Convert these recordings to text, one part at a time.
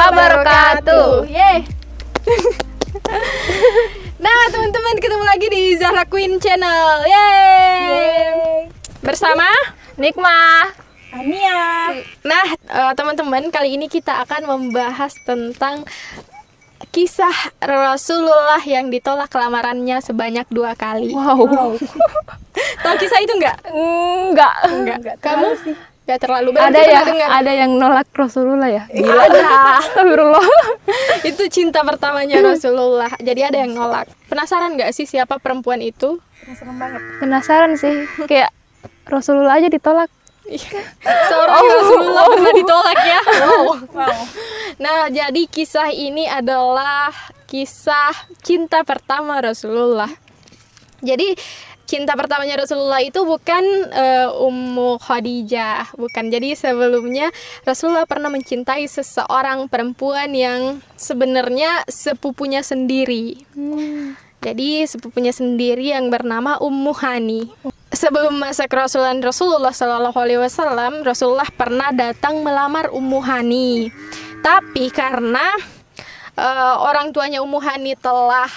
wabarakatuh. Yeay. Nah, teman-teman, ketemu lagi di Zahra Queen Channel. Yeay. Bersama Nikmah, Ania. Nah, teman-teman, kali ini kita akan membahas tentang kisah Rasulullah yang ditolak lamarannya sebanyak 2 kali. Wow. Tahu kisah itu enggak? Enggak. Kamu sih. Enggak terlalu. Ada yang nolak Rasulullah ya? Gila. Ada. Astagfirullah. Itu cinta pertamanya Rasulullah. Jadi ada yang nolak. Penasaran nggak sih siapa perempuan itu? Penasaran banget. Penasaran sih, kayak Rasulullah aja ditolak. Seorang Rasulullah pernah ditolak ya. Wow. Wow. Nah, jadi kisah ini adalah kisah cinta pertama Rasulullah. Jadi cinta pertamanya Rasulullah itu bukan Ummu Khadijah, bukan. Jadi sebelumnya Rasulullah pernah mencintai seseorang perempuan yang sebenarnya sepupunya sendiri. Jadi sepupunya sendiri yang bernama Ummu Hani. Sebelum masa kerasulan Rasulullah SAW, Rasulullah pernah datang melamar Ummu Hani. Tapi karena orang tuanya Ummu Hani telah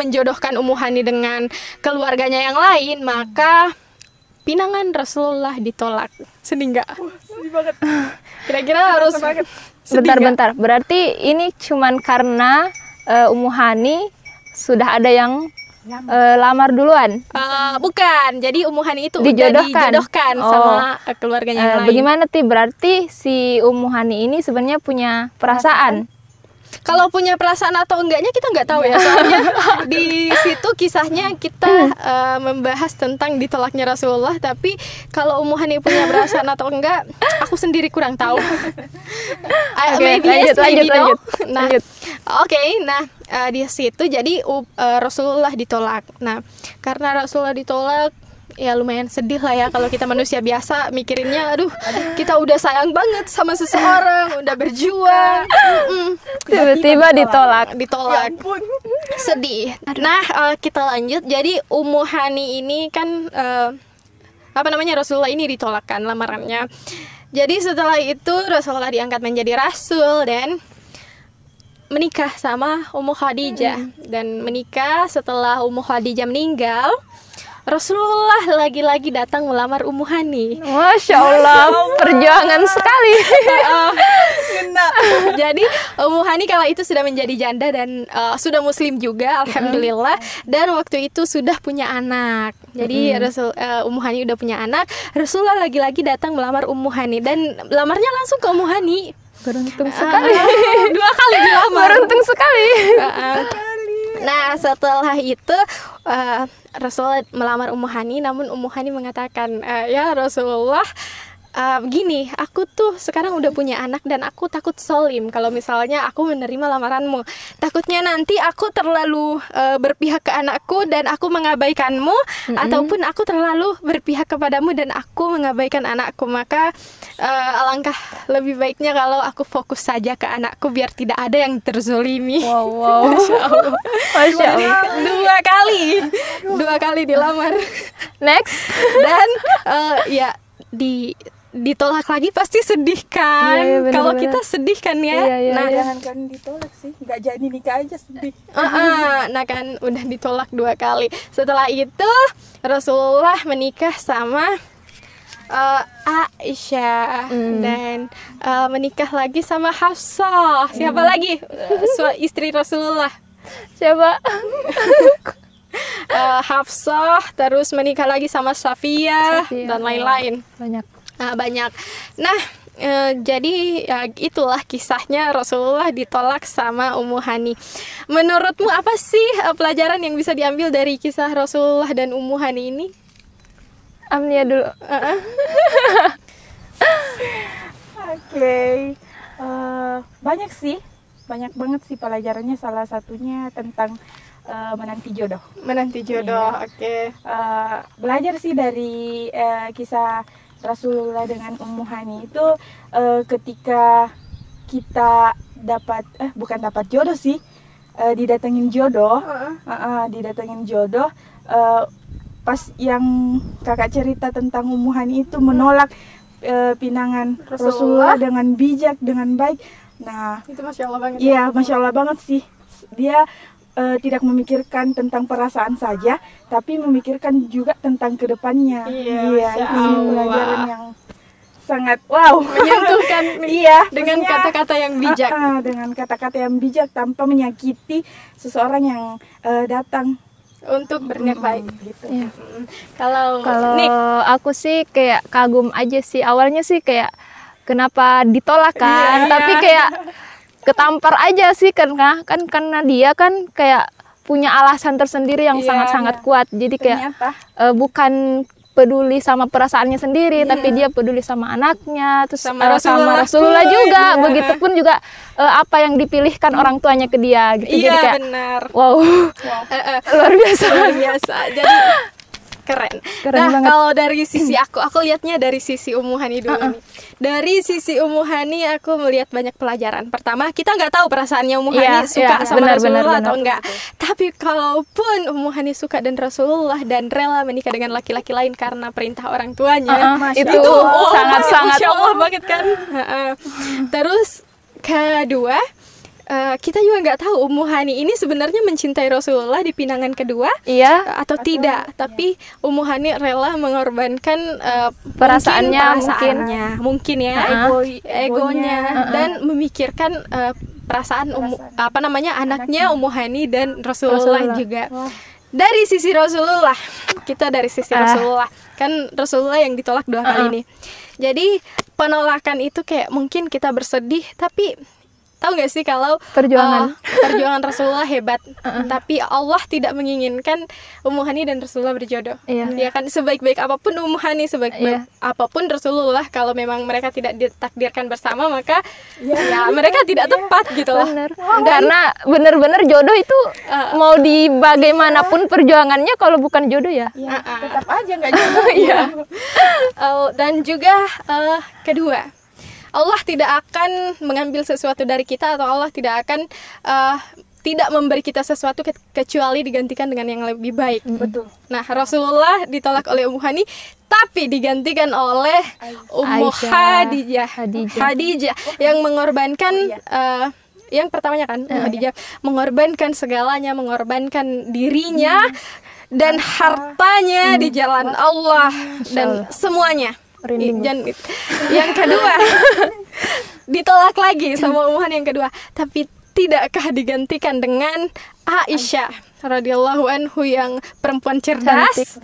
menjodohkan Ummu Hani dengan keluarganya yang lain, maka pinangan Rasulullah ditolak. Sedih nggak? Sedih banget. Kira-kira harus Bentar. Berarti ini cuman karena Ummu Hani sudah ada yang lamar duluan. Bukan. Jadi Ummu Hani itu Dijodohkan. udah dijodohkan sama keluarganya yang lain. Bagaimana berarti si Ummu Hani ini sebenarnya punya perasaan? Kalau punya perasaan atau enggaknya kita nggak tahu ya. Soalnya di situ kisahnya kita membahas tentang ditolaknya Rasulullah. Tapi kalau Ummu Hani punya perasaan atau enggak, aku sendiri kurang tahu. Lanjut. Nah, di situ jadi Rasulullah ditolak. Nah, karena Rasulullah ditolak, ya lumayan sedih lah ya kalau kita manusia biasa mikirinnya, aduh, kita udah sayang banget sama seseorang, udah berjuang, Tiba-tiba ditolak. ditolak. Sedih. Nah, kita lanjut. Jadi Ummu Hani ini kan Rasulullah ini ditolakkan lamarannya. Jadi setelah itu Rasulullah diangkat menjadi rasul dan menikah sama Ummu Khadijah. Dan menikah setelah Ummu Khadijah meninggal, Rasulullah lagi-lagi datang melamar Ummu Hani. Masya Allah, perjuangan sekali. Jadi Ummu Hani kala itu sudah menjadi janda dan sudah muslim juga, alhamdulillah. Dan waktu itu sudah punya anak. Jadi Ummu Hani udah punya anak. Rasulullah lagi-lagi datang melamar Ummu Hani dan lamarnya langsung ke Ummu Hani. Beruntung sekali. 2 kali dilamar. Beruntung sekali. Nah, setelah itu Rasulullah melamar Ummu Hani, namun Ummu Hani mengatakan, ya Rasulullah, begini, aku tuh sekarang udah punya anak dan aku takut zolim kalau misalnya aku menerima lamaranmu. Takutnya nanti aku terlalu berpihak ke anakku dan aku mengabaikanmu, ataupun aku terlalu berpihak kepadamu dan aku mengabaikan anakku. Maka alangkah lebih baiknya kalau aku fokus saja ke anakku biar tidak ada yang terzolimi. Wow. Masya Allah. 2 kali dilamar. Next. Dan ditolak lagi pasti sedih kan. Iya, bener-bener. Kalau kita sedih kan ya. Iya. Nah, Jangan kan ditolak sih, nggak jadi nikah aja sedih. nah kan udah ditolak 2 kali. Setelah itu Rasulullah menikah sama Aisyah dan menikah lagi sama Hafsah. Siapa lagi? Istri Rasulullah. Siapa? Hafsah, terus menikah lagi sama Safiyah dan lain-lain. Banyak. Nah, jadi ya, itulah kisahnya Rasulullah ditolak sama Ummu Hani. Menurutmu apa sih pelajaran yang bisa diambil dari kisah Rasulullah dan Ummu Hani ini? Amnia dulu. Oke. Banyak banget sih pelajarannya. Salah satunya tentang menanti jodoh. Oke. Belajar sih dari kisah Rasulullah dengan Ummu Hani itu, ketika kita bukan dapat jodoh sih, didatengin jodoh, pas yang kakak cerita tentang Ummu Hani itu menolak pinangan Rasulullah. Rasulullah dengan bijak, dengan baik. Nah, Itu Masya Allah banget. iya, Masya Allah banget sih. Dia tidak memikirkan tentang perasaan saja, tapi memikirkan juga tentang kedepannya. Iya, Masya itu sih Allah. pelajaran yang sangat wow. Menyentuhkan Iya, dengan maksudnya, kata-kata yang bijak. dengan kata-kata yang bijak tanpa menyakiti seseorang yang datang Untuk berniat baik. gitu. Iya. Kalau Kalau Nick, aku sih kayak kagum aja sih. Awalnya sih kayak kenapa ditolak kan, tapi kayak ketampar aja sih karena dia kan kayak punya alasan tersendiri yang Iya, sangat-sangat kuat. Jadi kayak Ternyata bukan peduli sama perasaannya sendiri, tapi dia peduli sama anaknya, terus Sama sama Rasulullah Rasulullah pun, juga. iya. Begitupun juga apa yang dipilihkan orang tuanya ke dia gitu. Jadi iya kayak benar. wow, luar biasa. Luar biasa. Jadi keren. Keren Nah, banget. kalau dari sisi aku lihatnya dari sisi Ummu Hani dulu nih. Dari sisi Ummu Hani aku melihat banyak pelajaran. Pertama, kita nggak tahu perasaannya Ummu Hani Iya, suka iya, sama benar, Rasulullah benar, atau benar. enggak. Tapi kalaupun Ummu Hani suka dan Rasulullah dan rela menikah dengan laki-laki lain karena perintah orang tuanya, itu oh, sangat-sangat Masya Allah banget kan. Terus kedua, kita juga nggak tahu Ummu Hani ini sebenarnya mencintai Rasulullah di pinangan kedua Iya, atau tidak, tapi Ummu Hani rela mengorbankan Perasaannya mungkin ya egonya dan memikirkan perasaan anaknya Ummu Hani dan Rasulullah juga. Dari sisi Rasulullah, kita dari sisi Rasulullah, kan Rasulullah yang ditolak 2 kali nih. Jadi penolakan itu kayak mungkin kita bersedih, tapi tahu nggak sih kalau Perjuangan. perjuangan Rasulullah hebat, tapi Allah tidak menginginkan Ummu Hani dan Rasulullah berjodoh. Iya. Ya kan, sebaik-baik apapun Ummu Hani, sebaik-baik apapun Rasulullah, kalau memang mereka tidak ditakdirkan bersama, maka ya mereka tidak tepat gitu loh. bener. Karena bener-bener jodoh itu mau di bagaimanapun perjuangannya, kalau bukan jodoh ya. ya, tetap aja nggak jodoh. Iya. Dan juga kedua, Allah tidak akan mengambil sesuatu dari kita, atau Allah tidak akan tidak memberi kita sesuatu kecuali digantikan dengan yang lebih baik. Betul. Nah, Rasulullah ditolak oleh Ummu Hani, tapi digantikan oleh Ummu Aisyah. Khadijah yang mengorbankan yang pertamanya kan Khadijah mengorbankan segalanya, mengorbankan dirinya dan hartanya di jalan Allah dan semuanya. Dan yang kedua ditolak lagi sama Ummu Hani yang kedua, tapi tidakkah digantikan dengan Aisyah radhiyallahu anhu yang perempuan cerdas,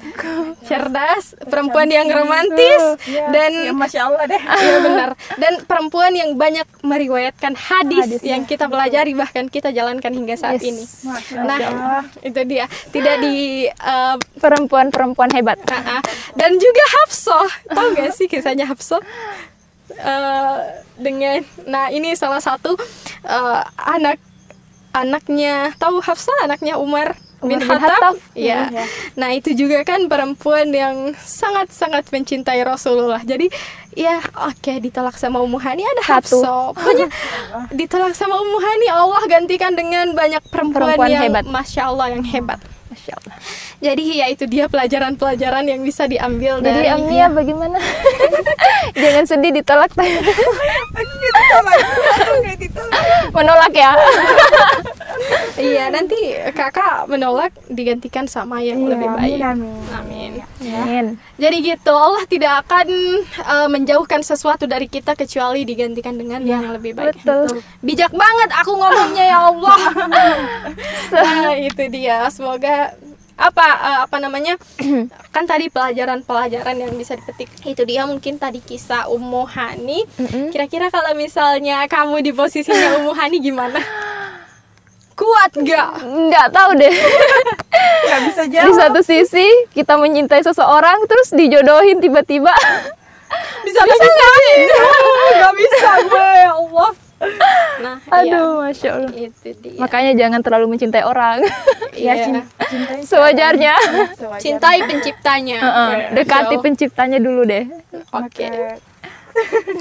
perempuan yang romantis dan Ya, Masya Allah deh. iya benar, dan perempuan yang banyak meriwayatkan hadis yang kita pelajari, bahkan kita jalankan hingga saat ini. Masya Nah, Allah. itu dia, tidak di Perempuan-perempuan hebat. dan juga Hafsah, tahu gak sih kisahnya Hafsah? Nah ini salah satu anaknya, tahu Hafsah, anaknya Umar bin Khattab. Iya. Nah itu juga kan perempuan yang sangat-sangat mencintai Rasulullah. Jadi ya oke, ditolak sama Ummu Hani, ada Hafsah. Pokoknya ditolak sama Ummu Hani, Allah gantikan dengan banyak perempuan yang hebat. Masya Allah, yang hebat. Masya Allah. Jadi ya itu dia pelajaran-pelajaran yang bisa diambil Jadi dari Amnia bagaimana? Jangan sedih ditolak. Menolak ya. Iya, nanti kakak menolak digantikan sama yang lebih baik. Amin. Amin. Jadi gitu, Allah tidak akan menjauhkan sesuatu dari kita kecuali digantikan dengan yang lebih baik. Betul. Bijak banget aku ngomongnya, ya Allah. Nah, itu dia. Semoga apa namanya, kan tadi pelajaran-pelajaran yang bisa dipetik itu dia. Mungkin tadi kisah Ummu Hani. Kira-kira kalau misalnya kamu di posisinya Ummu Hani gimana? Kuat nggak? Nggak tahu deh. Nggak bisa Di jawab. satu sisi kita mencintai seseorang, terus dijodohin tiba-tiba. Bisa nggak? Nggak bisa gue, ya Allah. Nah, Aduh, Masya Allah. itu dia. Makanya jangan terlalu mencintai orang. Ya, Iya. cintai Sewajarnya. Cintai penciptanya. Dekati penciptanya dulu deh. Oke.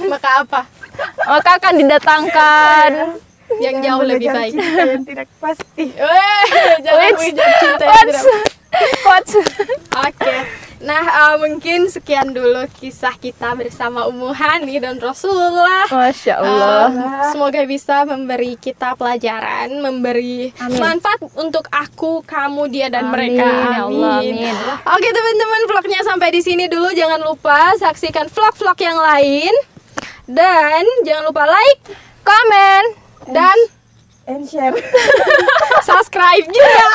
Maka apa? Maka akan didatangkan. Yang jauh lebih baik. Cinta yang tidak pasti. Jangan Wait. mengejar cinta yang What? tidak. What? Oke. Nah, mungkin sekian dulu kisah kita bersama Ummu Hani dan Rasulullah. Masya Allah. Semoga bisa memberi kita pelajaran, memberi manfaat untuk aku, kamu, dia, dan mereka. Ya Allah, amin. Oke teman-teman, vlognya sampai di sini dulu. Jangan lupa saksikan vlog-vlog yang lain. Dan jangan lupa like, Komen. dan And share. subscribe juga.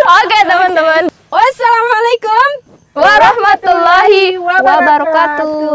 Oke teman-teman. Wassalamualaikum Warahmatullahi wabarakatuh.